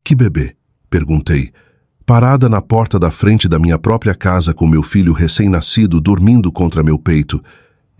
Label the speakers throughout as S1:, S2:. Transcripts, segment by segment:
S1: Que bebê? Perguntei, parada na porta da frente da minha própria casa com meu filho recém-nascido dormindo contra meu peito,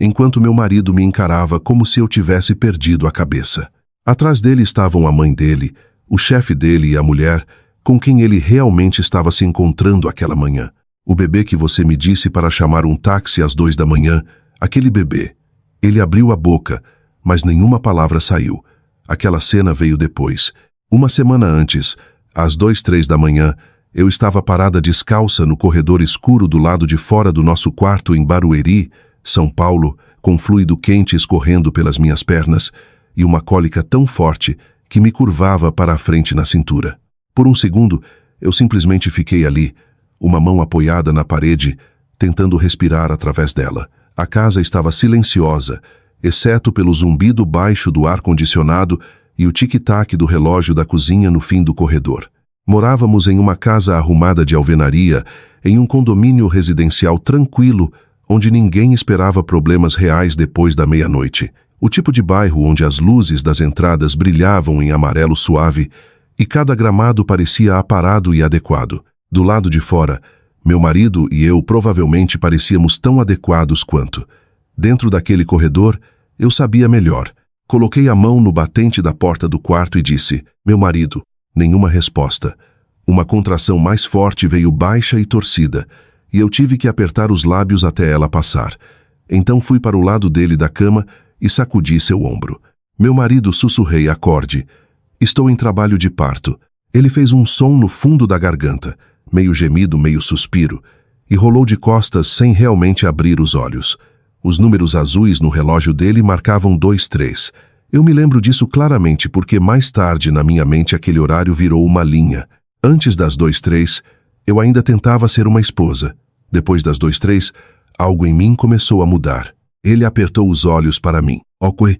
S1: enquanto meu marido me encarava como se eu tivesse perdido a cabeça. Atrás dele estavam a mãe dele, o chefe dele e a mulher com quem ele realmente estava se encontrando aquela manhã. O bebê que você me disse para chamar um táxi às 2 da manhã, aquele bebê. Ele abriu a boca, mas nenhuma palavra saiu. Aquela cena veio depois. Uma semana antes, às 2, 3 da manhã, eu estava parada descalça no corredor escuro do lado de fora do nosso quarto em Barueri, São Paulo, com fluido quente escorrendo pelas minhas pernas e uma cólica tão forte que me curvava para a frente na cintura. Por um segundo, eu simplesmente fiquei ali, uma mão apoiada na parede, tentando respirar através dela. A casa estava silenciosa, exceto pelo zumbido baixo do ar-condicionado e o tic-tac do relógio da cozinha no fim do corredor. Morávamos em uma casa arrumada de alvenaria, em um condomínio residencial tranquilo, onde ninguém esperava problemas reais depois da meia-noite. O tipo de bairro onde as luzes das entradas brilhavam em amarelo suave e cada gramado parecia aparado e adequado. Do lado de fora, meu marido e eu provavelmente parecíamos tão adequados quanto. Dentro daquele corredor, eu sabia melhor. Coloquei a mão no batente da porta do quarto e disse, meu marido. Nenhuma resposta. Uma contração mais forte veio baixa e torcida, e eu tive que apertar os lábios até ela passar. Então fui para o lado dele da cama e sacudi seu ombro. Meu marido, sussurrei, acorde. Estou em trabalho de parto. Ele fez um som no fundo da garganta, meio gemido, meio suspiro, e rolou de costas sem realmente abrir os olhos. Os números azuis no relógio dele marcavam 2, 3. Eu me lembro disso claramente porque mais tarde na minha mente aquele horário virou uma linha. Antes das 2, 3, eu ainda tentava ser uma esposa. Depois das 2, 3, algo em mim começou a mudar. Ele apertou os olhos para mim. Ok.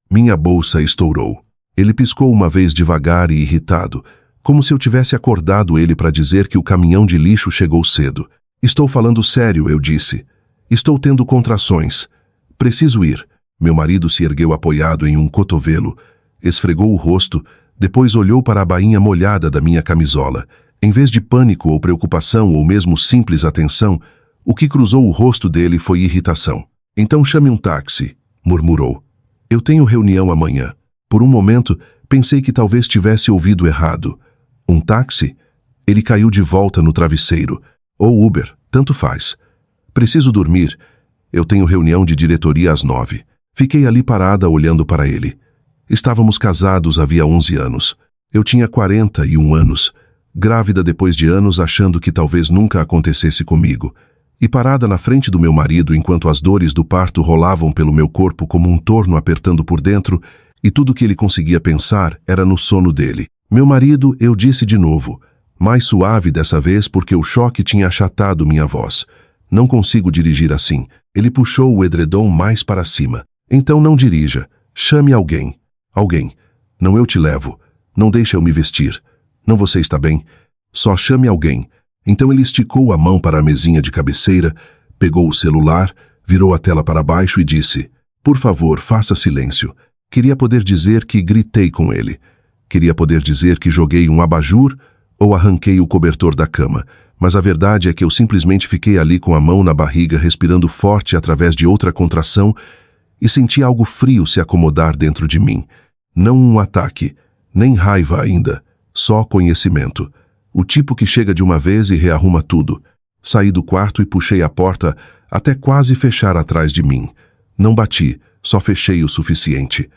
S1: Minha bolsa estourou. Ele piscou uma vez devagar e irritado, como se eu tivesse acordado ele para dizer que o caminhão de lixo chegou cedo. Estou falando sério, eu disse. Estou tendo contrações. Preciso ir. Meu marido se ergueu apoiado em um cotovelo, esfregou o rosto, depois olhou para a bainha molhada da minha camisola. Em vez de pânico ou preocupação ou mesmo simples atenção, o que cruzou o rosto dele foi irritação. Então chame um táxi, murmurou. Eu tenho reunião amanhã. Por um momento, pensei que talvez tivesse ouvido errado. Um táxi? Ele caiu de volta no travesseiro. Ou Uber, tanto faz. Preciso dormir. Eu tenho reunião de diretoria às 9. Fiquei ali parada olhando para ele. Estávamos casados havia 11 anos. Eu tinha 41 anos, grávida depois de anos achando que talvez nunca acontecesse comigo. E parada na frente do meu marido enquanto as dores do parto rolavam pelo meu corpo como um torno apertando por dentro, e tudo que ele conseguia pensar era no sono dele. Meu marido, eu disse de novo, mais suave dessa vez porque o choque tinha achatado minha voz. Não consigo dirigir assim. Ele puxou o edredom mais para cima. Então não dirija. Chame alguém. Alguém. Não, eu te levo. Não deixe eu me vestir. Não, você está bem? Só chame alguém. Então ele esticou a mão para a mesinha de cabeceira, pegou o celular, virou a tela para baixo e disse, por favor, faça silêncio. Queria poder dizer que gritei com ele. Queria poder dizer que joguei um abajur ou arranquei o cobertor da cama. Mas a verdade é que eu simplesmente fiquei ali com a mão na barriga, respirando forte através de outra contração e senti algo frio se acomodar dentro de mim. Não um ataque, nem raiva ainda, só conhecimento. O tipo que chega de uma vez e rearruma tudo. Saí do quarto e puxei a porta até quase fechar atrás de mim. Não bati, só fechei o suficiente.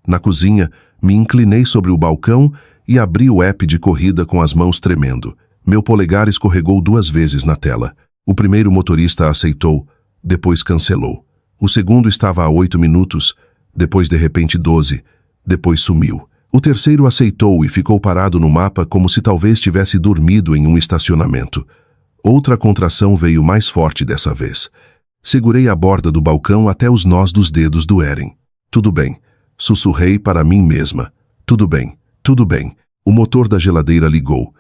S1: Na cozinha, me inclinei sobre o balcão e abri o app de corrida com as mãos tremendo. Meu polegar escorregou 2 vezes na tela. O primeiro motorista aceitou, depois cancelou. O segundo estava a 8 minutos, depois de repente 12, depois sumiu. O terceiro aceitou e ficou parado no mapa como se talvez tivesse dormido em um estacionamento. Outra contração veio mais forte dessa vez. Segurei a borda do balcão até os nós dos dedos doerem. Tudo bem. Sussurrei para mim mesma. Tudo bem, tudo bem. O motor da geladeira ligou.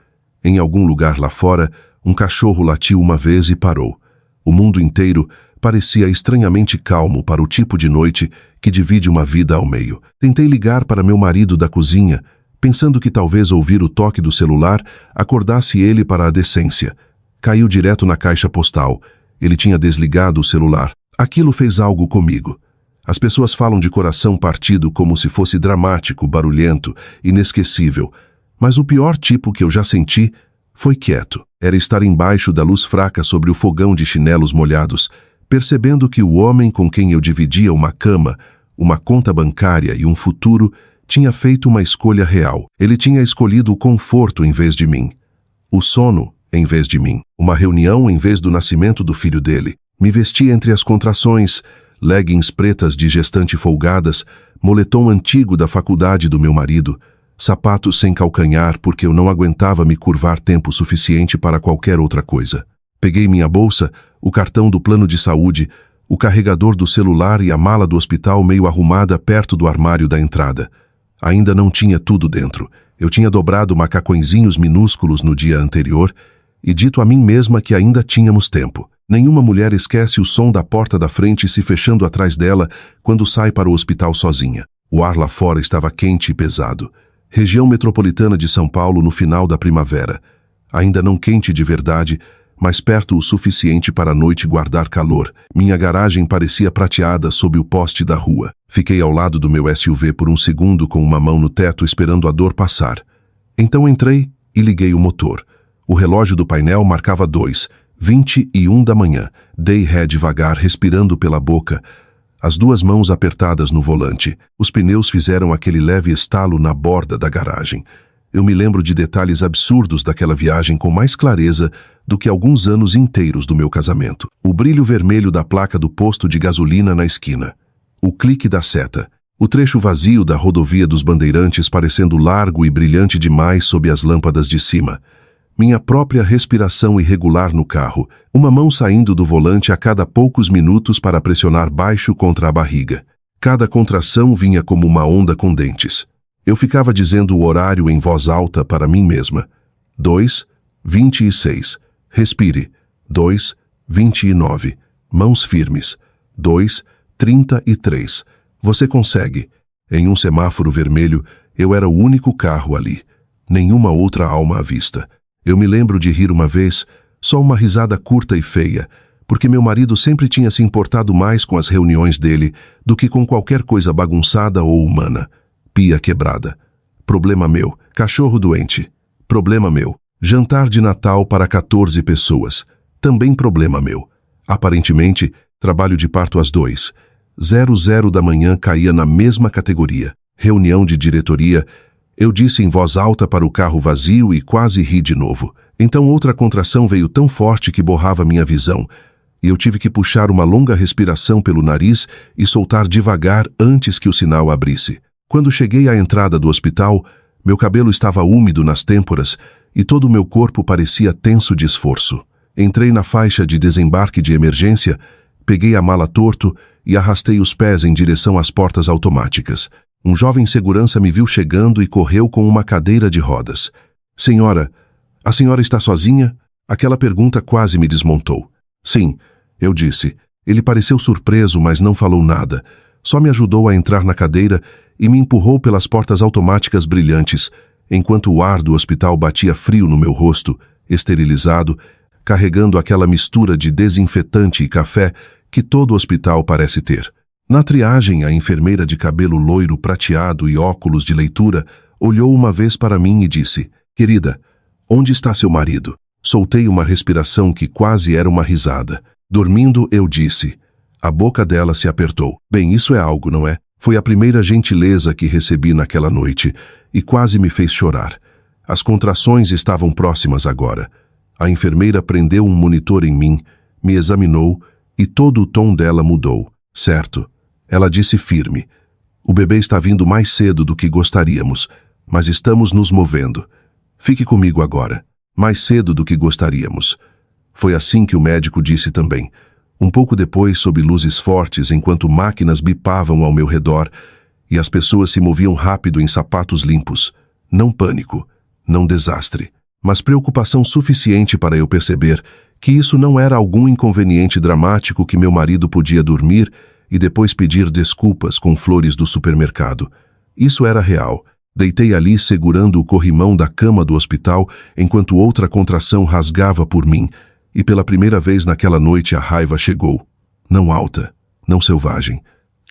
S1: Em algum lugar lá fora, um cachorro latiu uma vez e parou. O mundo inteiro parecia estranhamente calmo para o tipo de noite que divide uma vida ao meio. Tentei ligar para meu marido da cozinha, pensando que talvez ouvir o toque do celular acordasse ele para a decência. Caiu direto na caixa postal. Ele tinha desligado o celular. Aquilo fez algo comigo. As pessoas falam de coração partido como se fosse dramático, barulhento, inesquecível. Mas o pior tipo que eu já senti foi quieto. Era estar embaixo da luz fraca sobre o fogão de chinelos molhados, percebendo que o homem com quem eu dividia uma cama, uma conta bancária e um futuro tinha feito uma escolha real. Ele tinha escolhido o conforto em vez de mim. O sono em vez de mim. Uma reunião em vez do nascimento do filho dele. Me vesti entre as contrações, leggings pretas de gestante folgadas, moletom antigo da faculdade do meu marido, sapatos sem calcanhar porque eu não aguentava me curvar tempo suficiente para qualquer outra coisa. Peguei minha bolsa, o cartão do plano de saúde, o carregador do celular e a mala do hospital meio arrumada perto do armário da entrada. Ainda não tinha tudo dentro. Eu tinha dobrado macacõezinhos minúsculos no dia anterior e dito a mim mesma que ainda tínhamos tempo. Nenhuma mulher esquece o som da porta da frente se fechando atrás dela quando sai para o hospital sozinha. O ar lá fora estava quente e pesado. Região metropolitana de São Paulo no final da primavera. Ainda não quente de verdade, mas perto o suficiente para a noite guardar calor. Minha garagem parecia prateada sob o poste da rua. Fiquei ao lado do meu SUV por um segundo com uma mão no teto esperando a dor passar. Então entrei e liguei o motor. O relógio do painel marcava 2:21 da manhã. Dei ré devagar, respirando pela boca, as duas mãos apertadas no volante. Os pneus fizeram aquele leve estalo na borda da garagem. Eu me lembro de detalhes absurdos daquela viagem com mais clareza do que alguns anos inteiros do meu casamento. O brilho vermelho da placa do posto de gasolina na esquina. O clique da seta. O trecho vazio da rodovia dos Bandeirantes parecendo largo e brilhante demais sob as lâmpadas de cima. Minha própria respiração irregular no carro, uma mão saindo do volante a cada poucos minutos para pressionar baixo contra a barriga. Cada contração vinha como uma onda com dentes. Eu ficava dizendo o horário em voz alta para mim mesma. 2:26. Respire. 2:29. Mãos firmes. 2:33. Você consegue. Em um semáforo vermelho, eu era o único carro ali. Nenhuma outra alma à vista. Eu me lembro de rir uma vez, só uma risada curta e feia, porque meu marido sempre tinha se importado mais com as reuniões dele do que com qualquer coisa bagunçada ou humana. Pia quebrada. Problema meu. Cachorro doente. Problema meu. Jantar de Natal para 14 pessoas. Também problema meu. Aparentemente, trabalho de parto às 2:00 da manhã caía na mesma categoria. Reunião de diretoria. Eu disse em voz alta para o carro vazio e quase ri de novo. Então outra contração veio tão forte que borrava minha visão, e eu tive que puxar uma longa respiração pelo nariz e soltar devagar antes que o sinal abrisse. Quando cheguei à entrada do hospital, meu cabelo estava úmido nas têmporas e todo o meu corpo parecia tenso de esforço. Entrei na faixa de desembarque de emergência, peguei a mala torto e arrastei os pés em direção às portas automáticas. Um jovem segurança me viu chegando e correu com uma cadeira de rodas. Senhora, a senhora está sozinha? Aquela pergunta quase me desmontou. Sim, eu disse. Ele pareceu surpreso, mas não falou nada. Só me ajudou a entrar na cadeira e me empurrou pelas portas automáticas brilhantes, enquanto o ar do hospital batia frio no meu rosto, esterilizado, carregando aquela mistura de desinfetante e café que todo hospital parece ter. Na triagem, a enfermeira de cabelo loiro prateado e óculos de leitura olhou uma vez para mim e disse: Querida, onde está seu marido? Soltei uma respiração que quase era uma risada. Dormindo, eu disse. A boca dela se apertou. Bem, isso é algo, não é? Foi a primeira gentileza que recebi naquela noite e quase me fez chorar. As contrações estavam próximas agora. A enfermeira prendeu um monitor em mim, me examinou e todo o tom dela mudou. Certo. Ela disse firme. O bebê está vindo mais cedo do que gostaríamos, mas estamos nos movendo. Fique comigo agora. Mais cedo do que gostaríamos. Foi assim que o médico disse também. Um pouco depois, sob luzes fortes, enquanto máquinas bipavam ao meu redor e as pessoas se moviam rápido em sapatos limpos. Não pânico, não desastre, mas preocupação suficiente para eu perceber que isso não era algum inconveniente dramático que meu marido podia dormir e depois pedir desculpas com flores do supermercado. Isso era real. Deitei ali segurando o corrimão da cama do hospital enquanto outra contração rasgava por mim, e pela primeira vez naquela noite a raiva chegou. Não alta, não selvagem,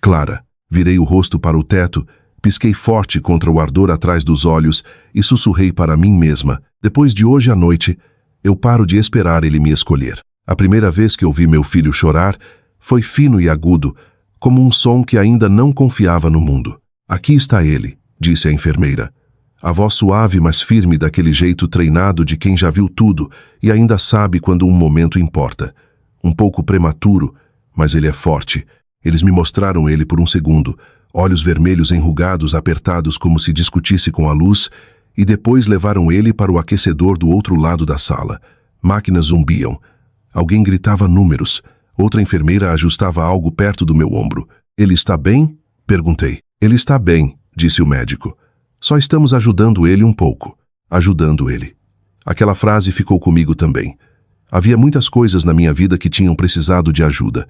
S1: clara. Virei o rosto para o teto, pisquei forte contra o ardor atrás dos olhos e sussurrei para mim mesma: depois de hoje à noite, eu paro de esperar ele me escolher. A primeira vez que ouvi meu filho chorar foi fino e agudo, como um som que ainda não confiava no mundo. Aqui está ele, disse a enfermeira. A voz suave, mas firme, daquele jeito treinado de quem já viu tudo e ainda sabe quando um momento importa. Um pouco prematuro, mas ele é forte. Eles me mostraram ele por um segundo, olhos vermelhos enrugados, apertados como se discutisse com a luz, e depois levaram ele para o aquecedor do outro lado da sala. Máquinas zumbiam. Alguém gritava números. Outra enfermeira ajustava algo perto do meu ombro. Ele está bem? Perguntei. Ele está bem, disse o médico. Só estamos ajudando ele um pouco. Ajudando ele. Aquela frase ficou comigo também. Havia muitas coisas na minha vida que tinham precisado de ajuda.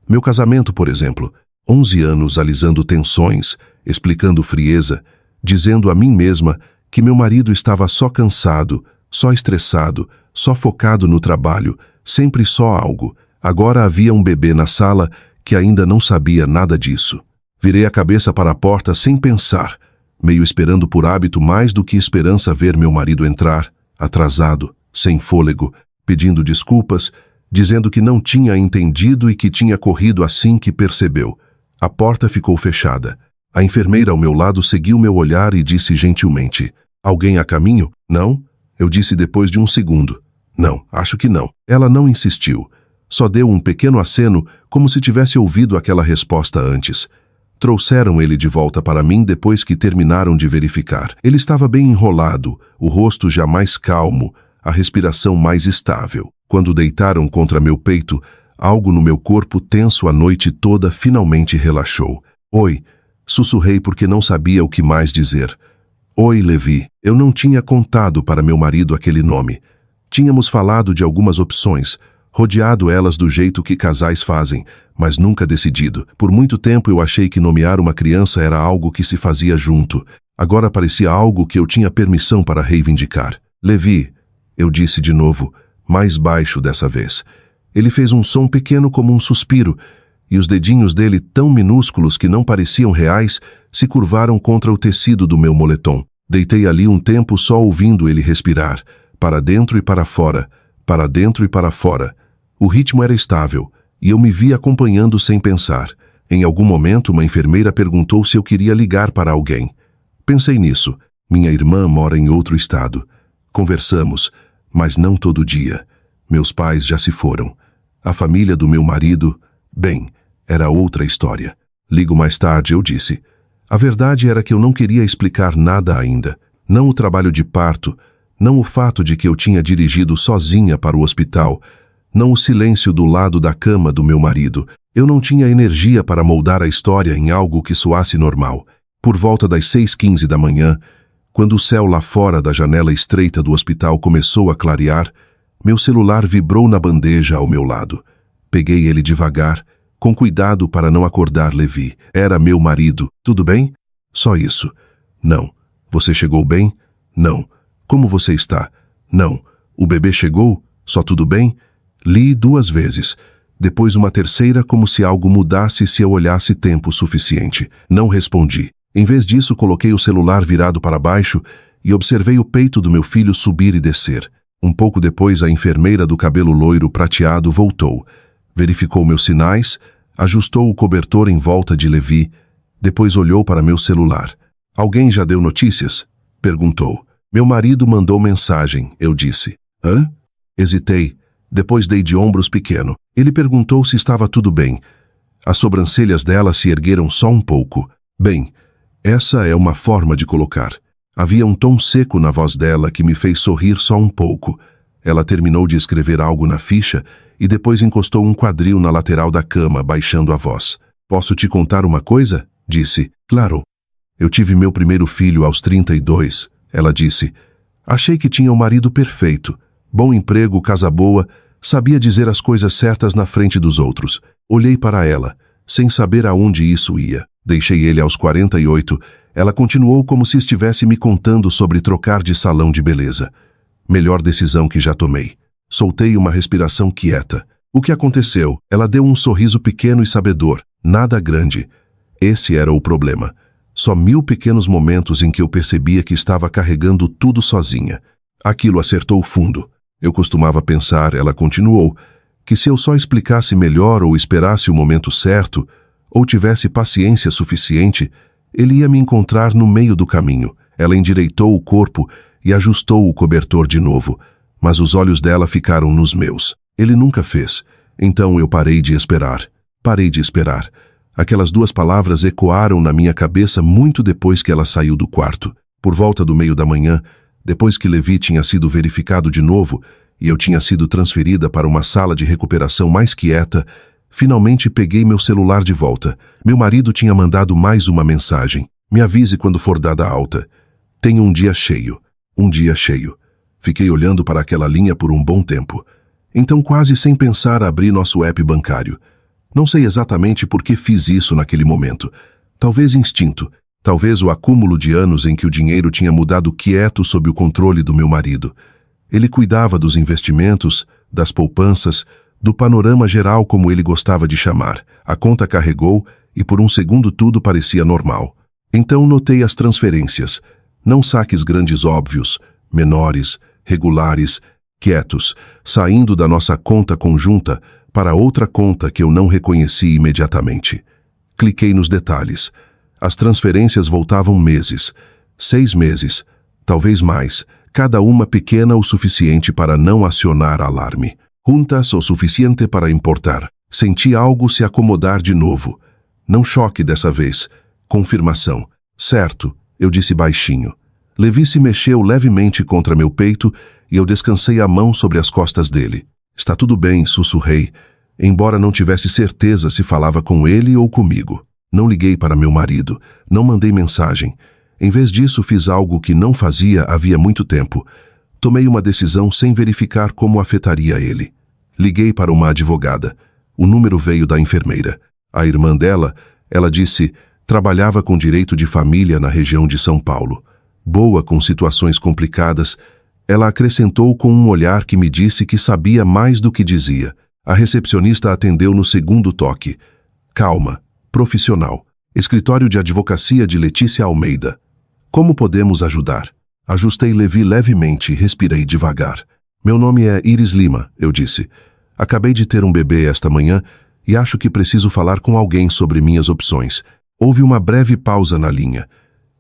S1: Meu casamento, por exemplo. 11 anos alisando tensões, explicando frieza, dizendo a mim mesma que meu marido estava só cansado, só estressado, só focado no trabalho, sempre só algo. Agora havia um bebê na sala que ainda não sabia nada disso. Virei a cabeça para a porta sem pensar, meio esperando por hábito mais do que esperança ver meu marido entrar, atrasado, sem fôlego, pedindo desculpas, dizendo que não tinha entendido e que tinha corrido assim que percebeu. A porta ficou fechada. A enfermeira ao meu lado seguiu meu olhar e disse gentilmente: alguém a caminho? Não? Eu disse depois de um segundo. Não, acho que não. Ela não insistiu. Só deu um pequeno aceno, como se tivesse ouvido aquela resposta antes. Trouxeram ele de volta para mim depois que terminaram de verificar. Ele estava bem enrolado, o rosto já mais calmo, a respiração mais estável. Quando deitaram contra meu peito, algo no meu corpo tenso a noite toda finalmente relaxou. Oi, sussurrei porque não sabia o que mais dizer. Oi, Levi. Eu não tinha contado para meu marido aquele nome. Tínhamos falado de algumas opções, rodeado elas do jeito que casais fazem, mas nunca decidido. Por muito tempo eu achei que nomear uma criança era algo que se fazia junto. Agora parecia algo que eu tinha permissão para reivindicar. Levi, eu disse de novo, mais baixo dessa vez. Ele fez um som pequeno como um suspiro, e os dedinhos dele, tão minúsculos que não pareciam reais, se curvaram contra o tecido do meu moletom. Deitei ali um tempo só ouvindo ele respirar, para dentro e para fora, para dentro e para fora. O ritmo era estável, e eu me vi acompanhando sem pensar. Em algum momento, uma enfermeira perguntou se eu queria ligar para alguém. Pensei nisso. Minha irmã mora em outro estado. Conversamos, mas não todo dia. Meus pais já se foram. A família do meu marido, bem, era outra história. Ligo mais tarde, eu disse. A verdade era que eu não queria explicar nada ainda. Não o trabalho de parto, não o fato de que eu tinha dirigido sozinha para o hospital, não o silêncio do lado da cama do meu marido. Eu não tinha energia para moldar a história em algo que soasse normal. Por volta das 6h15 da manhã, quando o céu lá fora da janela estreita do hospital começou a clarear, meu celular vibrou na bandeja ao meu lado. Peguei ele devagar, com cuidado para não acordar Levi. Era meu marido. Tudo bem? Só isso. Não. Você chegou bem? Não. Como você está? Não. O bebê chegou? Só tudo bem? Li 2 vezes. Depois uma terceira, como se algo mudasse se eu olhasse tempo suficiente. Não respondi. Em vez disso, coloquei o celular virado para baixo e observei o peito do meu filho subir e descer. Um pouco depois, a enfermeira do cabelo loiro prateado voltou. Verificou meus sinais, ajustou o cobertor em volta de Levi, depois olhou para meu celular. Alguém já deu notícias? Perguntou. Meu marido mandou mensagem, eu disse. Hã? Hesitei. Depois dei de ombros pequeno. Ele perguntou se estava tudo bem. As sobrancelhas dela se ergueram só um pouco. Bem, essa é uma forma de colocar. Havia um tom seco na voz dela que me fez sorrir só um pouco. Ela terminou de escrever algo na ficha e depois encostou um quadril na lateral da cama, baixando a voz. Posso te contar uma coisa? Disse. Claro. Eu tive meu primeiro filho aos 32, ela disse. Achei que tinha um marido perfeito. Bom emprego, casa boa, sabia dizer as coisas certas na frente dos outros. Olhei para ela, sem saber aonde isso ia. Deixei ele aos 48, Ela continuou como se estivesse me contando sobre trocar de salão de beleza. Melhor decisão que já tomei. Soltei uma respiração quieta. O que aconteceu? Ela deu um sorriso pequeno e sabedor. Nada grande. Esse era o problema. Só 1000 pequenos momentos em que eu percebia que estava carregando tudo sozinha. Aquilo acertou fundo. Eu costumava pensar, ela continuou, que se eu só explicasse melhor ou esperasse o momento certo, ou tivesse paciência suficiente, ele ia me encontrar no meio do caminho. Ela endireitou o corpo e ajustou o cobertor de novo, mas os olhos dela ficaram nos meus. Ele nunca fez. Então eu parei de esperar. Parei de esperar. Aquelas 2 palavras ecoaram na minha cabeça muito depois que ela saiu do quarto. Por volta do meio da manhã, depois que Levi tinha sido verificado de novo e eu tinha sido transferida para uma sala de recuperação mais quieta, finalmente peguei meu celular de volta. Meu marido tinha mandado mais uma mensagem. Me avise quando for dada alta. Tenho um dia cheio. Um dia cheio. Fiquei olhando para aquela linha por um bom tempo. Então, quase sem pensar, abri nosso app bancário. Não sei exatamente por que fiz isso naquele momento. Talvez instinto. Talvez o acúmulo de anos em que o dinheiro tinha mudado quieto sob o controle do meu marido. Ele cuidava dos investimentos, das poupanças, do panorama geral como ele gostava de chamar. A conta carregou e por um segundo tudo parecia normal. Então notei as transferências. Não saques grandes óbvios, menores, regulares, quietos, saindo da nossa conta conjunta para outra conta que eu não reconheci imediatamente. Cliquei nos detalhes. As transferências voltavam meses, 6 meses, talvez mais, cada uma pequena o suficiente para não acionar alarme. Juntas o suficiente para importar. Senti algo se acomodar de novo. Não choque dessa vez. Confirmação. Certo, eu disse baixinho. Levi se mexeu levemente contra meu peito e eu descansei a mão sobre as costas dele. Está tudo bem, sussurrei, embora não tivesse certeza se falava com ele ou comigo. Não liguei para meu marido, não mandei mensagem. Em vez disso, fiz algo que não fazia havia muito tempo. Tomei uma decisão sem verificar como afetaria ele. Liguei para uma advogada. O número veio da enfermeira. A irmã dela, ela disse, trabalhava com direito de família na região de São Paulo. Boa com situações complicadas, ela acrescentou com um olhar que me disse que sabia mais do que dizia. A recepcionista atendeu no segundo toque. Calma, profissional. Escritório de advocacia de Letícia Almeida. Como podemos ajudar? Ajustei Levi levemente e respirei devagar. Meu nome é Iris Lima, eu disse. Acabei de ter um bebê esta manhã e acho que preciso falar com alguém sobre minhas opções. Houve uma breve pausa na linha.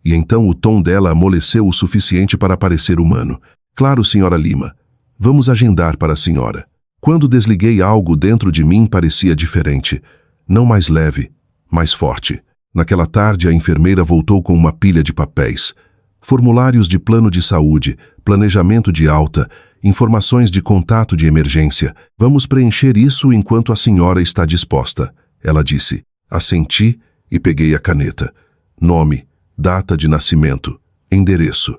S1: E então o tom dela amoleceu o suficiente para parecer humano. Claro, senhora Lima. Vamos agendar para a senhora. Quando desliguei algo dentro de mim parecia diferente. Não mais leve, mais forte. Naquela tarde a enfermeira voltou com uma pilha de papéis. Formulários de plano de saúde, planejamento de alta, informações de contato de emergência. Vamos preencher isso enquanto a senhora está disposta, ela disse. Assenti e peguei a caneta. Nome, data de nascimento, endereço.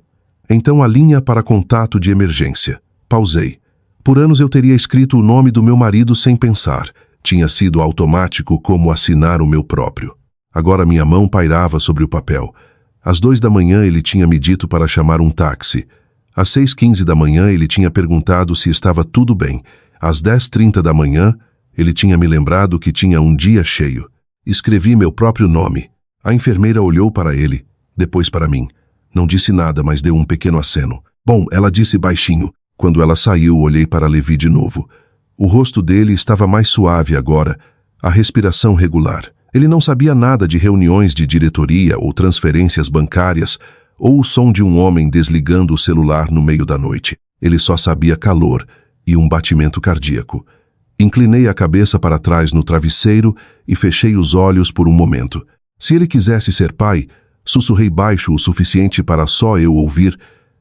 S1: Então a linha para contato de emergência. Pausei. Por anos eu teria escrito o nome do meu marido sem pensar. Tinha sido automático como assinar o meu próprio. Agora minha mão pairava sobre o papel. Às 2 da manhã ele tinha me dito para chamar um táxi. Às 6h15 da manhã ele tinha perguntado se estava tudo bem. Às 10h30 da manhã ele tinha me lembrado que tinha um dia cheio. Escrevi meu próprio nome. A enfermeira olhou para ele, depois para mim. Não disse nada, mas deu um pequeno aceno. Bom, ela disse baixinho. Quando ela saiu, olhei para Levi de novo. O rosto dele estava mais suave agora, a respiração regular. Ele não sabia nada de reuniões de diretoria ou transferências bancárias, ou o som de um homem desligando o celular no meio da noite. Ele só sabia calor e um batimento cardíaco. Inclinei a cabeça para trás no travesseiro e fechei os olhos por um momento. Se ele quisesse ser pai, sussurrei baixo o suficiente para só eu ouvir,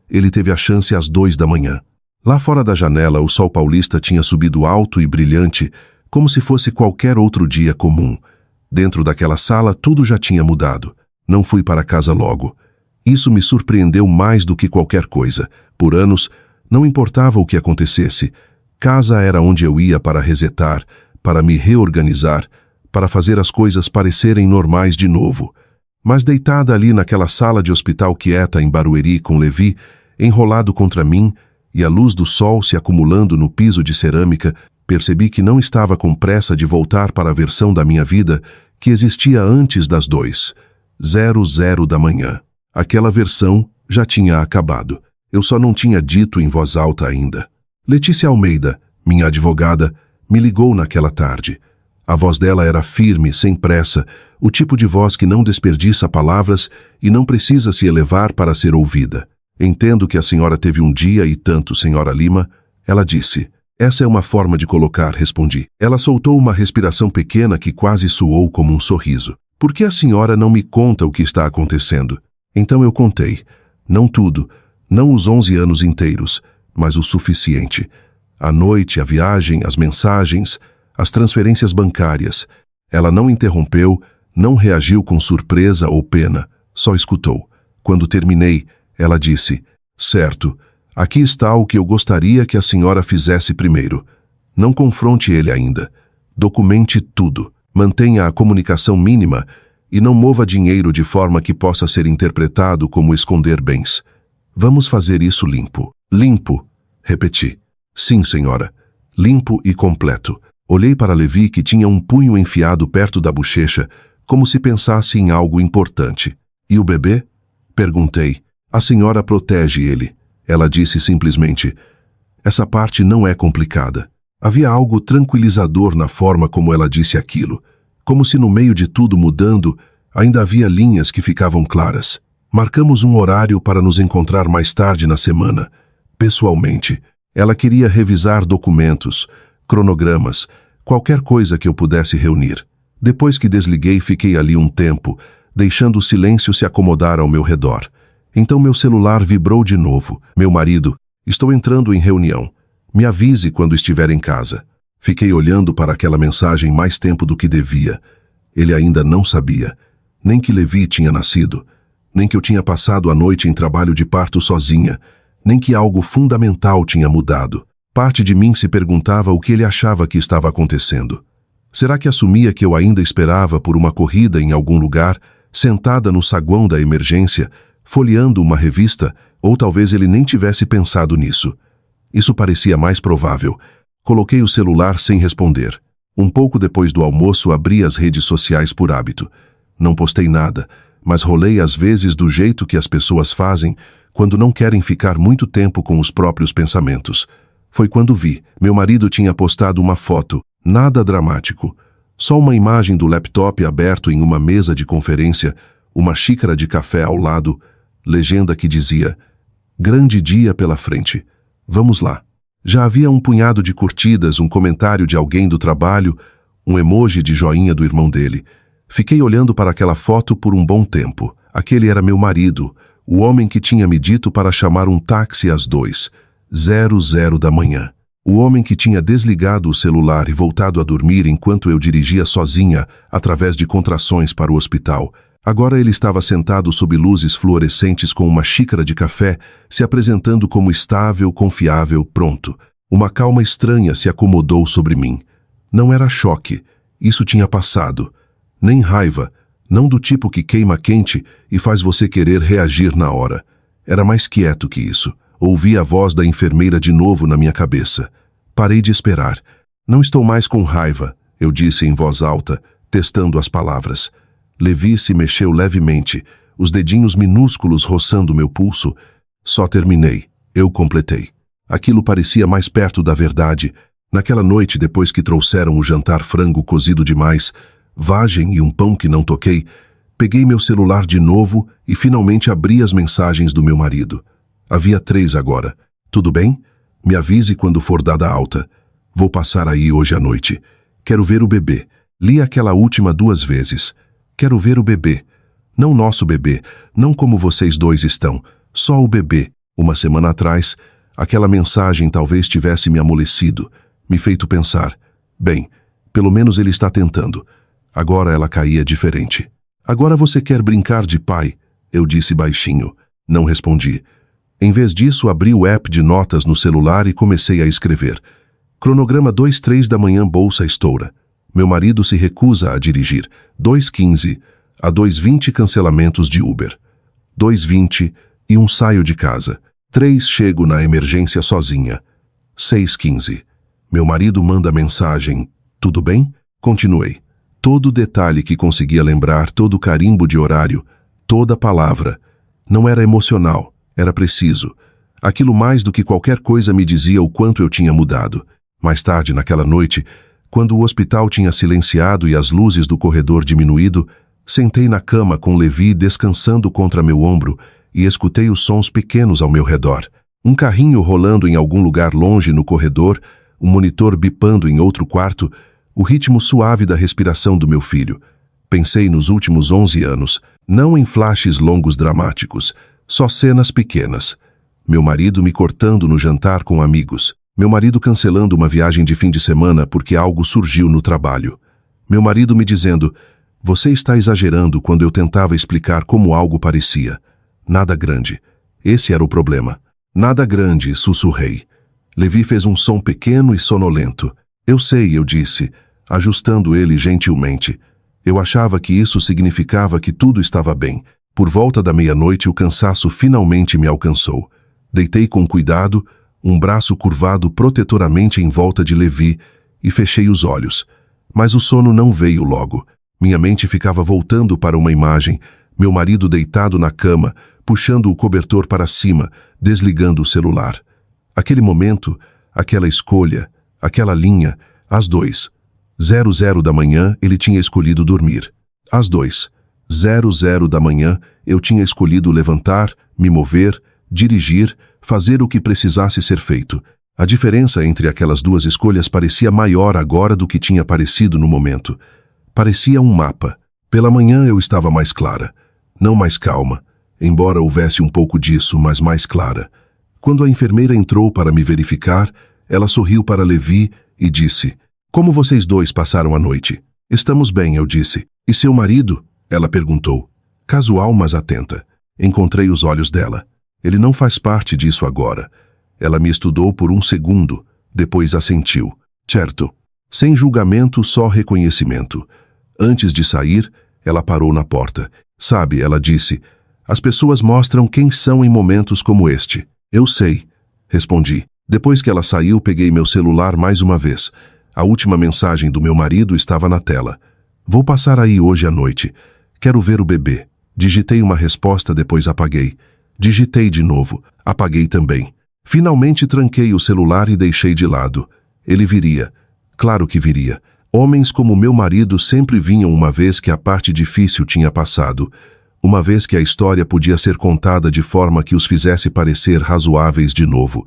S1: ele teve a chance às 2 da manhã. Lá fora da janela, o sol paulista tinha subido alto e brilhante, como se fosse qualquer outro dia comum. Dentro daquela sala, tudo já tinha mudado. Não fui para casa logo. Isso me surpreendeu mais do que qualquer coisa. Por anos, não importava o que acontecesse. Casa era onde eu ia para resetar, para me reorganizar, para fazer as coisas parecerem normais de novo. Mas deitada ali naquela sala de hospital quieta em Barueri com Levi, enrolado contra mim, e a luz do sol se acumulando no piso de cerâmica, percebi que não estava com pressa de voltar para a versão da minha vida que existia antes das 2:00 da manhã. Aquela versão já tinha acabado. Eu só não tinha dito em voz alta ainda. Letícia Almeida, minha advogada, me ligou naquela tarde. A voz dela era firme, sem pressa, o tipo de voz que não desperdiça palavras e não precisa se elevar para ser ouvida. Entendo que a senhora teve um dia e tanto, senhora Lima. Ela disse. Essa é uma forma de colocar, respondi. Ela soltou uma respiração pequena que quase soou como um sorriso. Por que a senhora não me conta o que está acontecendo? Então eu contei. Não tudo, não os 11 anos inteiros, mas o suficiente. A noite, a viagem, as mensagens, as transferências bancárias. Ela não interrompeu, não reagiu com surpresa ou pena, só escutou. Quando terminei, ela disse, certo, aqui está o que eu gostaria que a senhora fizesse primeiro. Não confronte ele ainda. Documente tudo. Mantenha a comunicação mínima e não mova dinheiro de forma que possa ser interpretado como esconder bens. Vamos fazer isso limpo. Limpo, repeti. Sim, senhora. Limpo e completo. Olhei para Levi, que tinha um punho enfiado perto da bochecha, como se pensasse em algo importante. E o bebê? Perguntei. A senhora protege ele. Ela disse simplesmente. Essa parte não é complicada. Havia algo tranquilizador na forma como ela disse aquilo. Como se no meio de tudo mudando, ainda havia linhas que ficavam claras. Marcamos um horário para nos encontrar mais tarde na semana. Pessoalmente, ela queria revisar documentos, cronogramas, qualquer coisa que eu pudesse reunir. Depois que desliguei, fiquei ali um tempo, deixando o silêncio se acomodar ao meu redor. Então meu celular vibrou de novo. Meu marido, estou entrando em reunião. Me avise quando estiver em casa. Fiquei olhando para aquela mensagem mais tempo do que devia. Ele ainda não sabia, nem que Levi tinha nascido, nem que eu tinha passado a noite em trabalho de parto sozinha, nem que algo fundamental tinha mudado. Parte de mim se perguntava o que ele achava que estava acontecendo. Será que assumia que eu ainda esperava por uma corrida em algum lugar, sentada no saguão da emergência, folheando uma revista, ou talvez ele nem tivesse pensado nisso? Isso parecia mais provável. Coloquei o celular sem responder. Um pouco depois do almoço, abri as redes sociais por hábito. Não postei nada, mas rolei às vezes do jeito que as pessoas fazem quando não querem ficar muito tempo com os próprios pensamentos. Foi quando vi. Meu marido tinha postado uma foto, nada dramático. Só uma imagem do laptop aberto em uma mesa de conferência, uma xícara de café ao lado, legenda que dizia, grande dia pela frente. Vamos lá. Já havia um punhado de curtidas, um comentário de alguém do trabalho, um emoji de joinha do irmão dele. Fiquei olhando para aquela foto por um bom tempo. Aquele era meu marido, o homem que tinha me dito para chamar um táxi às 2:00 da manhã. O homem que tinha desligado o celular e voltado a dormir enquanto eu dirigia sozinha, através de contrações para o hospital. Agora ele estava sentado sob luzes fluorescentes com uma xícara de café, se apresentando como estável, confiável, pronto. Uma calma estranha se acomodou sobre mim. Não era choque, isso tinha passado. Nem raiva, não do tipo que queima quente e faz você querer reagir na hora. Era mais quieto que isso. Ouvi a voz da enfermeira de novo na minha cabeça. Parei de esperar. Não estou mais com raiva, eu disse em voz alta, testando as palavras. Levi se mexeu levemente, os dedinhos minúsculos roçando meu pulso. Só terminei. Eu completei. Aquilo parecia mais perto da verdade. Naquela noite, depois que trouxeram o jantar frango cozido demais, vagem e um pão que não toquei, peguei meu celular de novo e finalmente abri as mensagens do meu marido. Havia 3 agora. Tudo bem? Me avise quando for dada alta. Vou passar aí hoje à noite. Quero ver o bebê. Li aquela última 2 vezes. Quero ver o bebê. Não nosso bebê, não como vocês dois estão. Só o bebê. Uma semana atrás, aquela mensagem talvez tivesse me amolecido, me feito pensar. Bem, pelo menos ele está tentando. Agora ela caía diferente. Agora você quer brincar de pai? Eu disse baixinho. Não respondi. Em vez disso, abri o app de notas no celular e comecei a escrever. Cronograma 2:03 da manhã, bolsa estoura. Meu marido se recusa a dirigir. 2:15. a 2:20 cancelamentos de Uber. 2:20 e saio de casa. 3 chego na emergência sozinha. 6:15. Meu marido manda mensagem. Tudo bem? Continuei. Todo detalhe que conseguia lembrar, todo carimbo de horário, toda palavra. Não era emocional, era preciso. Aquilo mais do que qualquer coisa me dizia o quanto eu tinha mudado. Mais tarde, naquela noite, quando o hospital tinha silenciado e as luzes do corredor diminuído, sentei na cama com Levi descansando contra meu ombro e escutei os sons pequenos ao meu redor. Um carrinho rolando em algum lugar longe no corredor, um monitor bipando em outro quarto, o ritmo suave da respiração do meu filho. Pensei nos últimos 11 anos, não em flashes longos dramáticos, só cenas pequenas. Meu marido me cortando no jantar com amigos. Meu marido cancelando uma viagem de fim de semana porque algo surgiu no trabalho. Meu marido me dizendo, você está exagerando, quando eu tentava explicar como algo parecia. Nada grande. Esse era o problema. Nada grande, sussurrei. Levi fez um som pequeno e sonolento. Eu sei, eu disse, ajustando ele gentilmente. Eu achava que isso significava que tudo estava bem. Por volta da meia-noite o cansaço finalmente me alcançou. Deitei com cuidado, um braço curvado protetoramente em volta de Levi, e fechei os olhos. Mas o sono não veio logo. Minha mente ficava voltando para uma imagem, meu marido deitado na cama, puxando o cobertor para cima, desligando o celular. Aquele momento, aquela escolha, aquela linha, às 2:00 da manhã ele tinha escolhido dormir. Às 2:00 da manhã eu tinha escolhido levantar, me mover, dirigir, fazer o que precisasse ser feito. A diferença entre aquelas duas escolhas parecia maior agora do que tinha parecido no momento. Parecia um mapa. Pela manhã eu estava mais clara. Não mais calma, embora houvesse um pouco disso, mas mais clara. Quando a enfermeira entrou para me verificar, ela sorriu para Levi e disse, como vocês dois passaram a noite? Estamos bem, eu disse. E seu marido? Ela perguntou. Casual, mas atenta. Encontrei os olhos dela. Ele não faz parte disso agora. Ela me estudou por um segundo, depois assentiu. Certo. Sem julgamento, só reconhecimento. Antes de sair, ela parou na porta. Sabe, ela disse, as pessoas mostram quem são em momentos como este. Eu sei, respondi. Depois que ela saiu, peguei meu celular mais uma vez. A última mensagem do meu marido estava na tela. Vou passar aí hoje à noite. Quero ver o bebê. Digitei uma resposta, depois apaguei. Digitei de novo. Apaguei também. Finalmente tranquei o celular e deixei de lado. Ele viria. Claro que viria. Homens como meu marido sempre vinham uma vez que a parte difícil tinha passado. Uma vez que a história podia ser contada de forma que os fizesse parecer razoáveis de novo.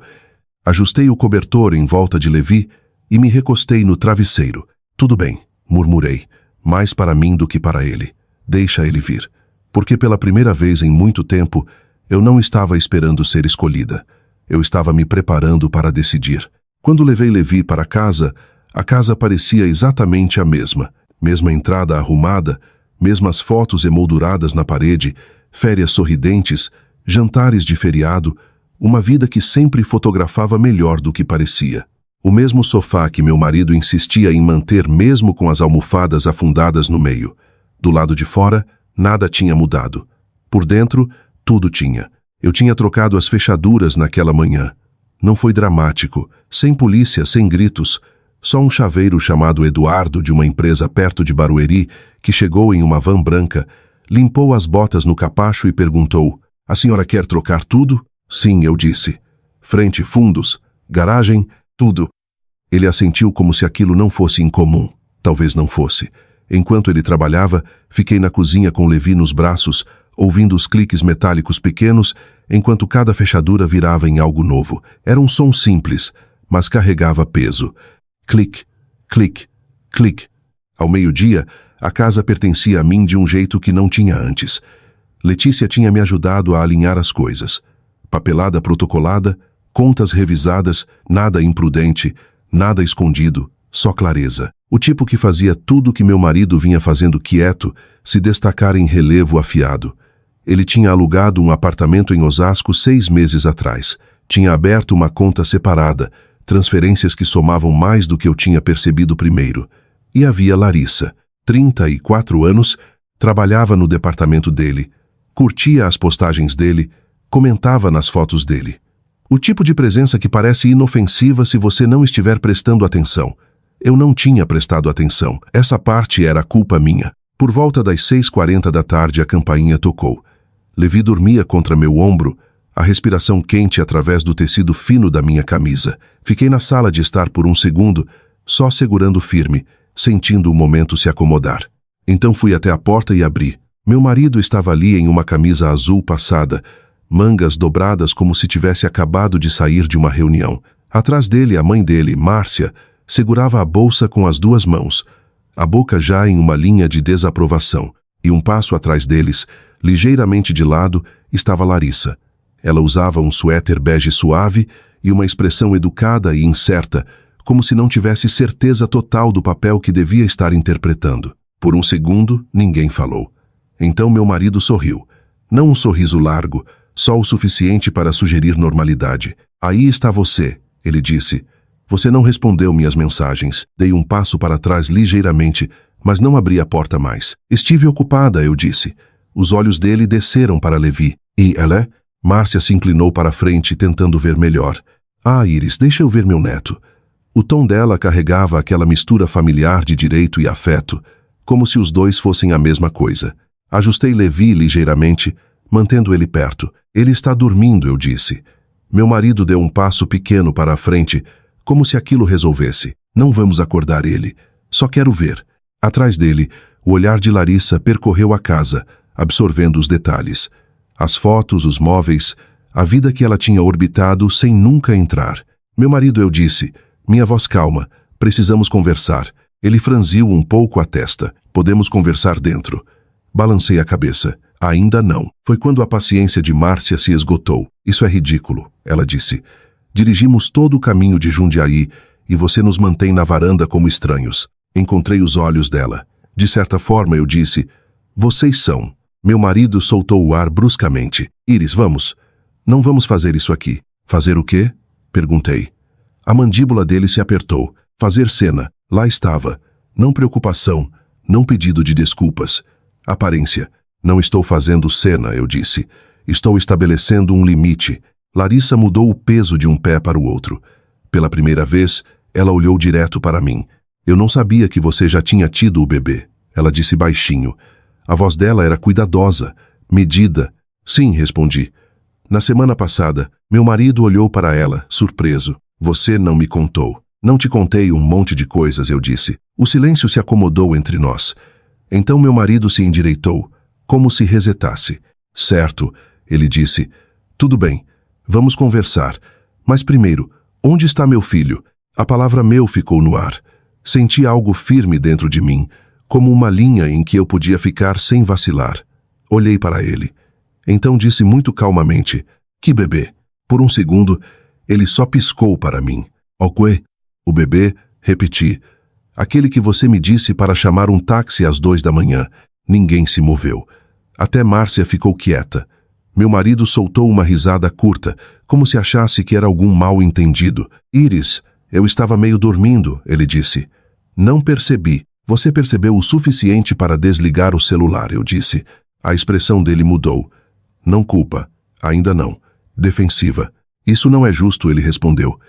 S1: Ajustei o cobertor em volta de Levi e me recostei no travesseiro. Tudo bem, murmurei. Mais para mim do que para ele. Deixa ele vir. Porque pela primeira vez em muito tempo, eu não estava esperando ser escolhida. Eu estava me preparando para decidir. Quando levei Levi para casa, a casa parecia exatamente a mesma. Mesma entrada arrumada, mesmas fotos emolduradas na parede, férias sorridentes, jantares de feriado, uma vida que sempre fotografava melhor do que parecia. O mesmo sofá que meu marido insistia em manter mesmo com as almofadas afundadas no meio. Do lado de fora, nada tinha mudado. Por dentro, tudo tinha. Eu tinha trocado as fechaduras naquela manhã. Não foi dramático, sem polícia, sem gritos. Só um chaveiro chamado Eduardo, de uma empresa perto de Barueri, que chegou em uma van branca, limpou as botas no capacho e perguntou, a senhora quer trocar tudo? Sim, eu disse. Frente, fundos, garagem, tudo. Ele assentiu como se aquilo não fosse incomum. Talvez não fosse. Enquanto ele trabalhava, fiquei na cozinha com Levi nos braços, ouvindo os cliques metálicos pequenos, enquanto cada fechadura virava em algo novo. Era um som simples, mas carregava peso. Clique, clique, clique. Ao meio-dia, a casa pertencia a mim de um jeito que não tinha antes. Letícia tinha me ajudado a alinhar as coisas. Papelada protocolada, contas revisadas, nada imprudente, nada escondido, só clareza. O tipo que fazia tudo que meu marido vinha fazendo quieto, se destacar em relevo afiado. Ele tinha alugado um apartamento em Osasco 6 meses atrás. Tinha aberto uma conta separada, transferências que somavam mais do que eu tinha percebido primeiro. E havia Larissa, 34 anos, Trabalhava no departamento dele, curtia as postagens dele, comentava nas fotos dele. O tipo de presença que parece inofensiva se você não estiver prestando atenção. Eu não tinha prestado atenção. Essa parte era culpa minha. Por volta das 6h40 da tarde a campainha tocou. Levi dormia contra meu ombro, a respiração quente através do tecido fino da minha camisa. Fiquei na sala de estar por um segundo, só segurando firme, sentindo o momento se acomodar. Então fui até a porta e abri. Meu marido estava ali em uma camisa azul passada, mangas dobradas como se tivesse acabado de sair de uma reunião. Atrás dele, a mãe dele, Márcia, segurava a bolsa com as duas mãos, a boca já em uma linha de desaprovação, e um passo atrás deles, ligeiramente de lado, estava Larissa. Ela usava um suéter bege suave e uma expressão educada e incerta, como se não tivesse certeza total do papel que devia estar interpretando. Por um segundo, ninguém falou. Então meu marido sorriu. Não um sorriso largo, só o suficiente para sugerir normalidade. Aí está você, ele disse. Você não respondeu minhas mensagens. Dei um passo para trás ligeiramente, mas não abri a porta mais. Estive ocupada, eu disse. Os olhos dele desceram para Levi. E ela? Márcia se inclinou para a frente, tentando ver melhor. Ah, Iris, deixa eu ver meu neto. O tom dela carregava aquela mistura familiar de direito e afeto, como se os dois fossem a mesma coisa. Ajustei Levi ligeiramente, mantendo ele perto. Ele está dormindo, eu disse. Meu marido deu um passo pequeno para a frente, como se aquilo resolvesse. Não vamos acordar ele. Só quero ver. Atrás dele, o olhar de Larissa percorreu a casa, absorvendo os detalhes. As fotos, os móveis, a vida que ela tinha orbitado sem nunca entrar. Meu marido, eu disse. Minha voz calma. Precisamos conversar. Ele franziu um pouco a testa. Podemos conversar dentro. Balancei a cabeça. Ainda não. Foi quando a paciência de Márcia se esgotou. Isso é ridículo, ela disse. Dirigimos todo o caminho de Jundiaí e você nos mantém na varanda como estranhos. Encontrei os olhos dela. De certa forma, eu disse, vocês são. Meu marido soltou o ar bruscamente. Iris, vamos. Não vamos fazer isso aqui. Fazer o quê? Perguntei. A mandíbula dele se apertou. Fazer cena. Lá estava. Não preocupação. Não pedido de desculpas. Aparência. Não estou fazendo cena, eu disse. Estou estabelecendo um limite. Larissa mudou o peso de um pé para o outro. Pela primeira vez, ela olhou direto para mim. Eu não sabia que você já tinha tido o bebê. Ela disse baixinho. A voz dela era cuidadosa, medida. Sim, respondi. Na semana passada, meu marido olhou para ela, surpreso. Você não me contou. Não te contei um monte de coisas, eu disse. O silêncio se acomodou entre nós. Então meu marido se endireitou, como se resetasse. Certo, ele disse. Tudo bem, vamos conversar. Mas primeiro, onde está meu filho? A palavra meu ficou no ar. Senti algo firme dentro de mim, como uma linha em que eu podia ficar sem vacilar. Olhei para ele. Então disse muito calmamente, que bebê? Por um segundo, ele só piscou para mim. Ok? O bebê, repeti. Aquele que você me disse para chamar um táxi às 2 da manhã. Ninguém se moveu. Até Márcia ficou quieta. Meu marido soltou uma risada curta, como se achasse que era algum mal-entendido. Iris, eu estava meio dormindo, ele disse. Não percebi. Você percebeu o suficiente para desligar o celular, eu disse. A expressão dele mudou. Não culpa. Ainda não. Defensiva. Isso não é justo, ele respondeu.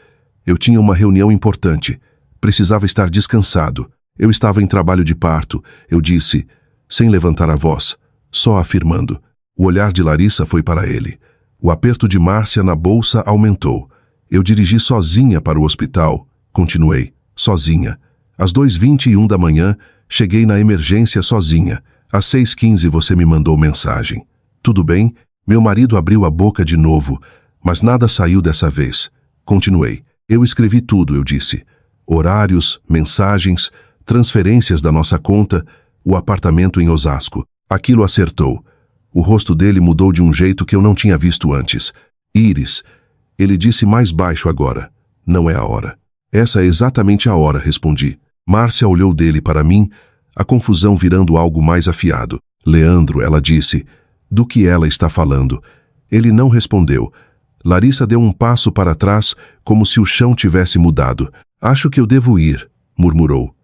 S1: Eu tinha uma reunião importante. Precisava estar descansado. Eu estava em trabalho de parto. Eu disse, sem levantar a voz, só afirmando. O olhar de Larissa foi para ele. O aperto de Márcia na bolsa aumentou. Eu dirigi sozinha para o hospital. Continuei, sozinha. Às 2h21 da manhã, cheguei na emergência sozinha. Às 6h15 você me mandou mensagem. Tudo bem? Meu marido abriu a boca de novo, mas nada saiu dessa vez. Continuei. Eu escrevi tudo, eu disse. Horários, mensagens, transferências da nossa conta, o apartamento em Osasco. Aquilo acertou. O rosto dele mudou de um jeito que eu não tinha visto antes. Iris, ele disse mais baixo agora. Não é a hora. Essa é exatamente a hora, respondi. Márcia olhou dele para mim, a confusão virando algo mais afiado. Leandro, ela disse. Do que ela está falando? Ele não respondeu. Larissa deu um passo para trás, como se o chão tivesse mudado. Acho que eu devo ir, murmurou.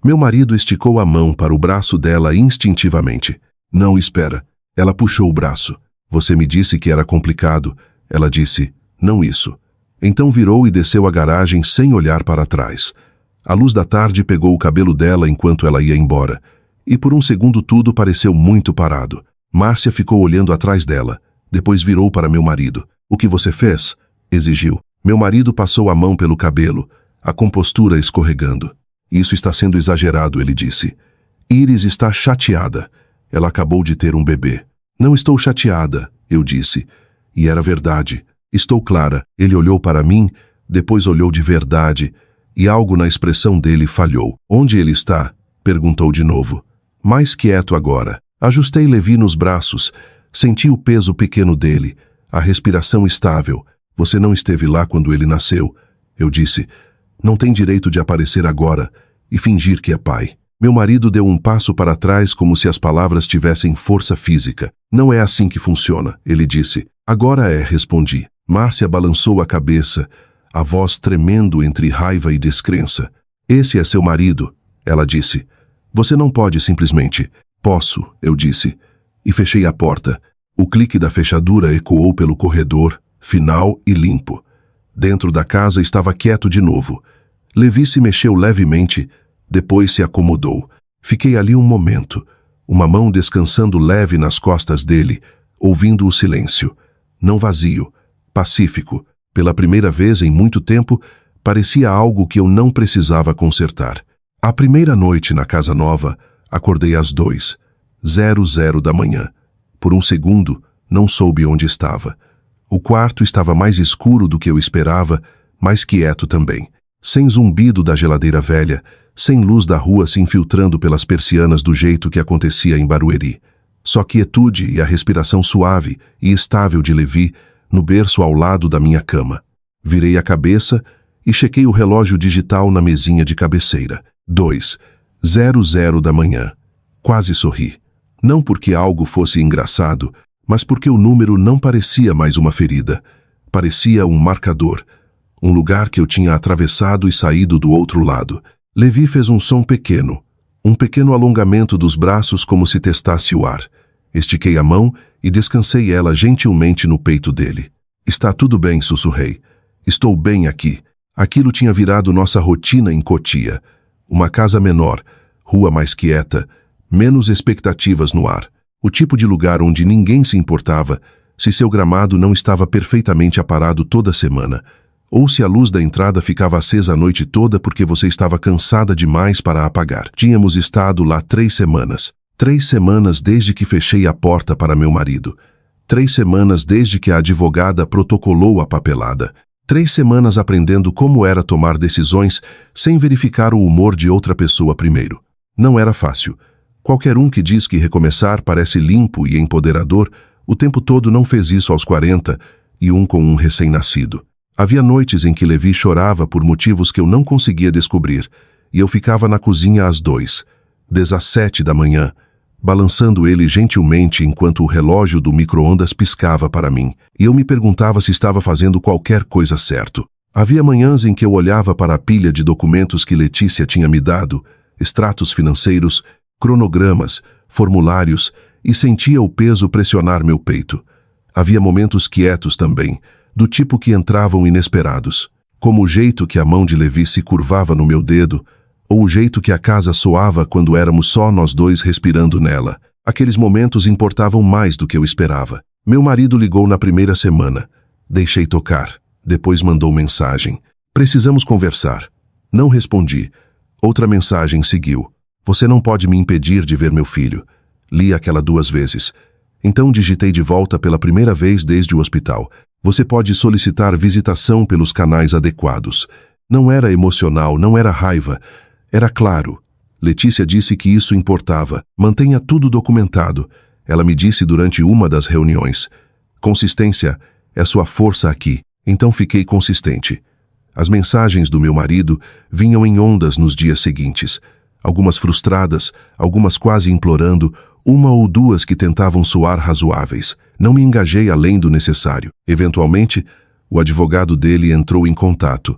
S1: Meu marido esticou a mão para o braço dela instintivamente. Não, espera. Ela puxou o braço. Você me disse que era complicado. Ela disse, não isso. Então virou e desceu a garagem sem olhar para trás. A luz da tarde pegou o cabelo dela enquanto ela ia embora. E por um segundo tudo pareceu muito parado. Márcia ficou olhando atrás dela. Depois virou para meu marido. O que você fez? Exigiu. Meu marido passou a mão pelo cabelo, a compostura escorregando. Isso está sendo exagerado, ele disse. Iris está chateada. Ela acabou de ter um bebê. Não estou chateada, eu disse. E era verdade. Estou clara. Ele olhou para mim, depois olhou de verdade, e algo na expressão dele falhou. Onde ele está? Perguntou de novo. Mais quieto agora. Ajustei Levi nos braços. Senti o peso pequeno dele, a respiração estável. Você não esteve lá quando ele nasceu. Eu disse, não tem direito de aparecer agora e fingir que é pai. Meu marido deu um passo para trás como se as palavras tivessem força física. Não é assim que funciona, ele disse. Agora é, respondi. Márcia balançou a cabeça, a voz tremendo entre raiva e descrença. Esse é seu marido, ela disse. Você não pode simplesmente. Posso, eu disse. E fechei a porta. O clique da fechadura ecoou pelo corredor, final e limpo. Dentro da casa estava quieto de novo. Levi se mexeu levemente, depois se acomodou. Fiquei ali um momento, uma mão descansando leve nas costas dele, ouvindo o silêncio. Não vazio, pacífico. Pela primeira vez em muito tempo, parecia algo que eu não precisava consertar. A primeira noite na casa nova, acordei às 2:00 da manhã. Por um segundo, não soube onde estava. O quarto estava mais escuro do que eu esperava, mais quieto também. Sem zumbido da geladeira velha, sem luz da rua se infiltrando pelas persianas do jeito que acontecia em Barueri. Só quietude e a respiração suave e estável de Levi no berço ao lado da minha cama. Virei a cabeça e chequei o relógio digital na mesinha de cabeceira. 2:00 da manhã. Quase sorri. Não porque algo fosse engraçado, mas porque o número não parecia mais uma ferida. Parecia um marcador. Um lugar que eu tinha atravessado e saído do outro lado. Levi fez um som pequeno. Um pequeno alongamento dos braços como se testasse o ar. Estiquei a mão e descansei ela gentilmente no peito dele. Está tudo bem, sussurrei. Estou bem aqui. Aquilo tinha virado nossa rotina em Cotia. Uma casa menor, rua mais quieta, menos expectativas no ar. O tipo de lugar onde ninguém se importava se seu gramado não estava perfeitamente aparado toda semana, ou se a luz da entrada ficava acesa a noite toda porque você estava cansada demais para apagar. Tínhamos estado lá 3 semanas. 3 semanas desde que fechei a porta para meu marido. 3 semanas desde que a advogada protocolou a papelada. 3 semanas aprendendo como era tomar decisões sem verificar o humor de outra pessoa primeiro. Não era fácil. Qualquer um que diz que recomeçar parece limpo e empoderador, o tempo todo não fez isso aos 40, e um com um recém-nascido. Havia noites em que Levi chorava por motivos que eu não conseguia descobrir, e eu ficava na cozinha às 2:17 da manhã, balançando ele gentilmente enquanto o relógio do micro-ondas piscava para mim, e eu me perguntava se estava fazendo qualquer coisa certo. Havia manhãs em que eu olhava para a pilha de documentos que Letícia tinha me dado, extratos financeiros, cronogramas, formulários, e sentia o peso pressionar meu peito. Havia momentos quietos também, do tipo que entravam inesperados, como o jeito que a mão de Levi se curvava no meu dedo, ou o jeito que a casa soava quando éramos só nós dois respirando nela. Aqueles momentos importavam mais do que eu esperava. Meu marido ligou na primeira semana. Deixei tocar. Depois mandou mensagem. Precisamos conversar. Não respondi. Outra mensagem seguiu. Você não pode me impedir de ver meu filho. Li aquela 2 vezes. Então digitei de volta pela primeira vez desde o hospital. Você pode solicitar visitação pelos canais adequados. Não era emocional, não era raiva. Era claro. Letícia disse que isso importava. Mantenha tudo documentado. Ela me disse durante uma das reuniões. Consistência é sua força aqui. Então fiquei consistente. As mensagens do meu marido vinham em ondas nos dias seguintes. Algumas frustradas, algumas quase implorando, 1 ou 2 que tentavam soar razoáveis. Não me engajei além do necessário. Eventualmente, o advogado dele entrou em contato.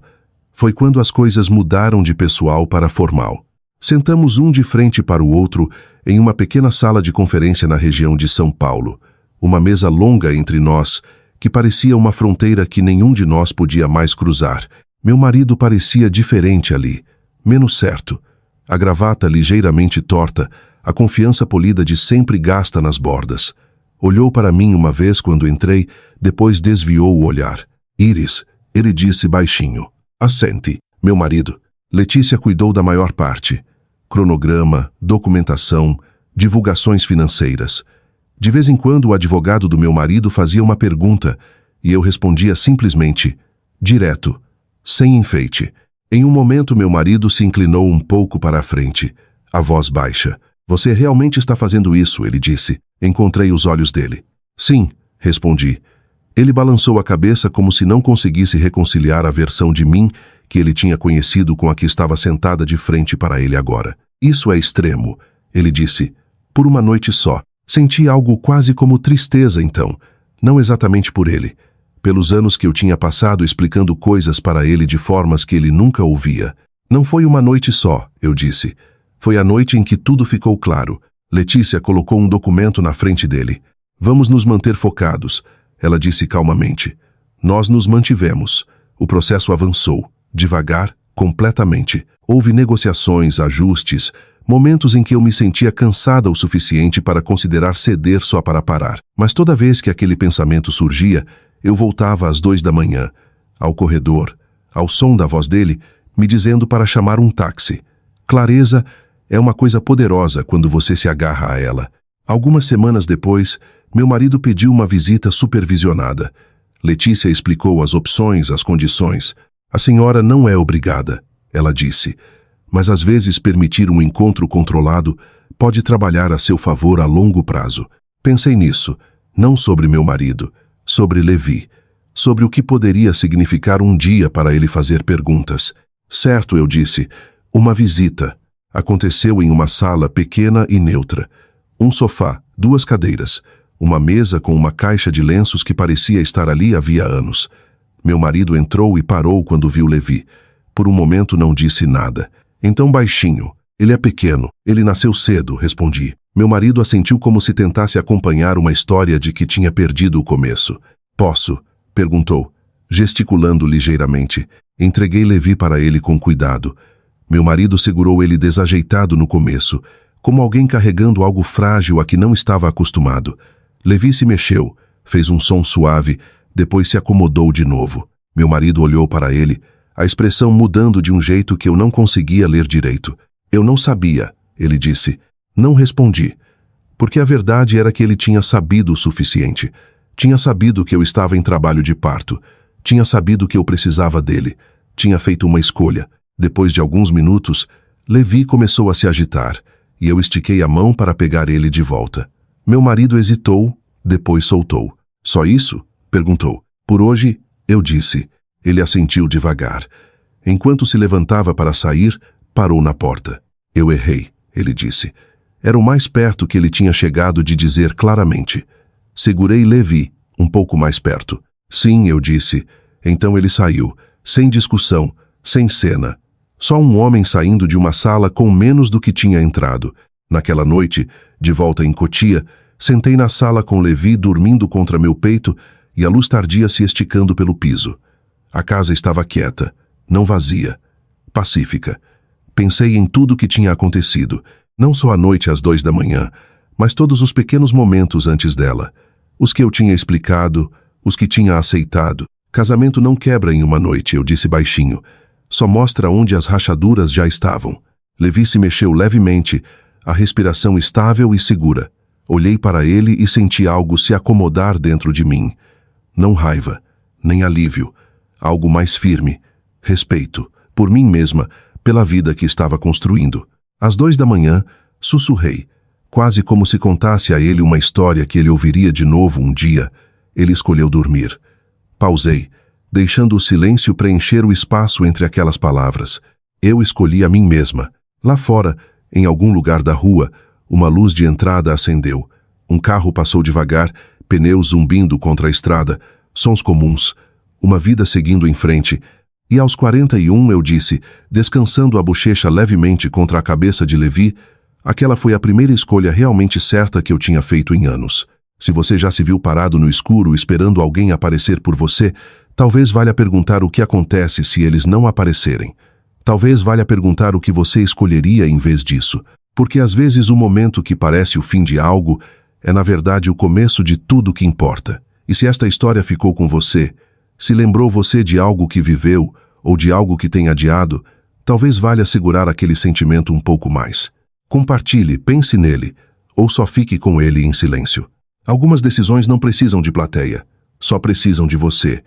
S1: Foi quando as coisas mudaram de pessoal para formal. Sentamos um de frente para o outro, em uma pequena sala de conferência na região de São Paulo. Uma mesa longa entre nós, que parecia uma fronteira que nenhum de nós podia mais cruzar. Meu marido parecia diferente ali, menos certo. A gravata ligeiramente torta, a confiança polida de sempre gasta nas bordas. Olhou para mim uma vez quando entrei, depois desviou o olhar. Iris, ele disse baixinho. Assente, meu marido. Letícia cuidou da maior parte. Cronograma, documentação, divulgações financeiras. De vez em quando o advogado do meu marido fazia uma pergunta e eu respondia simplesmente, direto, sem enfeite. Em um momento meu marido se inclinou um pouco para a frente, a voz baixa. Você realmente está fazendo isso, ele disse. Encontrei os olhos dele. Sim, respondi. Ele balançou a cabeça como se não conseguisse reconciliar a versão de mim que ele tinha conhecido com a que estava sentada de frente para ele agora. Isso é extremo, ele disse. Por uma noite só. Senti algo quase como tristeza então, não exatamente por ele, pelos anos que eu tinha passado explicando coisas para ele de formas que ele nunca ouvia. Não foi uma noite só, eu disse. Foi a noite em que tudo ficou claro. Letícia colocou um documento na frente dele. Vamos nos manter focados, ela disse calmamente. Nós nos mantivemos. O processo avançou, devagar, completamente. Houve negociações, ajustes, momentos em que eu me sentia cansada o suficiente para considerar ceder só para parar. Mas toda vez que aquele pensamento surgia, eu voltava às 2 da manhã, ao corredor, ao som da voz dele, me dizendo para chamar um táxi. Clareza é uma coisa poderosa quando você se agarra a ela. Algumas semanas depois, meu marido pediu uma visita supervisionada. Letícia explicou as opções, as condições. A senhora não é obrigada, ela disse. Mas às vezes permitir um encontro controlado pode trabalhar a seu favor a longo prazo. Pensei nisso, não sobre meu marido, sobre Levi, sobre o que poderia significar um dia para ele fazer perguntas. Certo, eu disse, uma visita. Aconteceu em uma sala pequena e neutra. Um sofá, 2 cadeiras, uma mesa com uma caixa de lenços que parecia estar ali havia anos. Meu marido entrou e parou quando viu Levi. Por um momento não disse nada. Então baixinho, ele é pequeno, ele nasceu cedo, respondi. Meu marido assentiu como se tentasse acompanhar uma história de que tinha perdido o começo. Posso? Perguntou, gesticulando ligeiramente. Entreguei Levi para ele com cuidado. Meu marido segurou ele desajeitado no começo, como alguém carregando algo frágil a que não estava acostumado. Levi se mexeu, fez um som suave, depois se acomodou de novo. Meu marido olhou para ele, a expressão mudando de um jeito que eu não conseguia ler direito. Eu não sabia, ele disse. Não respondi. Porque a verdade era que ele tinha sabido o suficiente. Tinha sabido que eu estava em trabalho de parto. Tinha sabido que eu precisava dele. Tinha feito uma escolha. Depois de alguns minutos, Levi começou a se agitar, e eu estiquei a mão para pegar ele de volta. Meu marido hesitou, depois soltou. Só isso? Perguntou. Por hoje, eu disse. Ele assentiu devagar. Enquanto se levantava para sair, parou na porta. Eu errei, ele disse. Era o mais perto que ele tinha chegado de dizer claramente. Segurei Levi, um pouco mais perto. Sim, eu disse. Então ele saiu, sem discussão, sem cena. Só um homem saindo de uma sala com menos do que tinha entrado. Naquela noite, de volta em Cotia, sentei na sala com Levi dormindo contra meu peito e a luz tardia se esticando pelo piso. A casa estava quieta, não vazia, pacífica. Pensei em tudo o que tinha acontecido, não só a noite às 2 da manhã, mas todos os pequenos momentos antes dela. Os que eu tinha explicado, os que tinha aceitado. Casamento não quebra em uma noite, eu disse baixinho. Só mostra onde as rachaduras já estavam. Levi se mexeu levemente, a respiração estável e segura. Olhei para ele e senti algo se acomodar dentro de mim. Não raiva, nem alívio. Algo mais firme, respeito, por mim mesma, pela vida que estava construindo. Às 2 da manhã, sussurrei, quase como se contasse a ele uma história que ele ouviria de novo um dia. Ele escolheu dormir. Pausei, deixando o silêncio preencher o espaço entre aquelas palavras. Eu escolhi a mim mesma. Lá fora, em algum lugar da rua, uma luz de entrada acendeu. Um carro passou devagar, pneus zumbindo contra a estrada, sons comuns. Uma vida seguindo em frente, e aos 41 eu disse, descansando a bochecha levemente contra a cabeça de Levi, Aquela foi a primeira escolha realmente certa que eu tinha feito em anos. Se você já se viu parado no escuro esperando alguém aparecer por você, talvez valha perguntar o que acontece se eles não aparecerem. Talvez valha perguntar o que você escolheria em vez disso. Porque às vezes o momento que parece o fim de algo é na verdade o começo de tudo que importa. E se esta história ficou com você, se lembrou você de algo que viveu ou de algo que tem adiado, talvez valha segurar aquele sentimento um pouco mais. Compartilhe, pense nele, ou só fique com ele em silêncio. Algumas decisões não precisam de plateia, só precisam de você.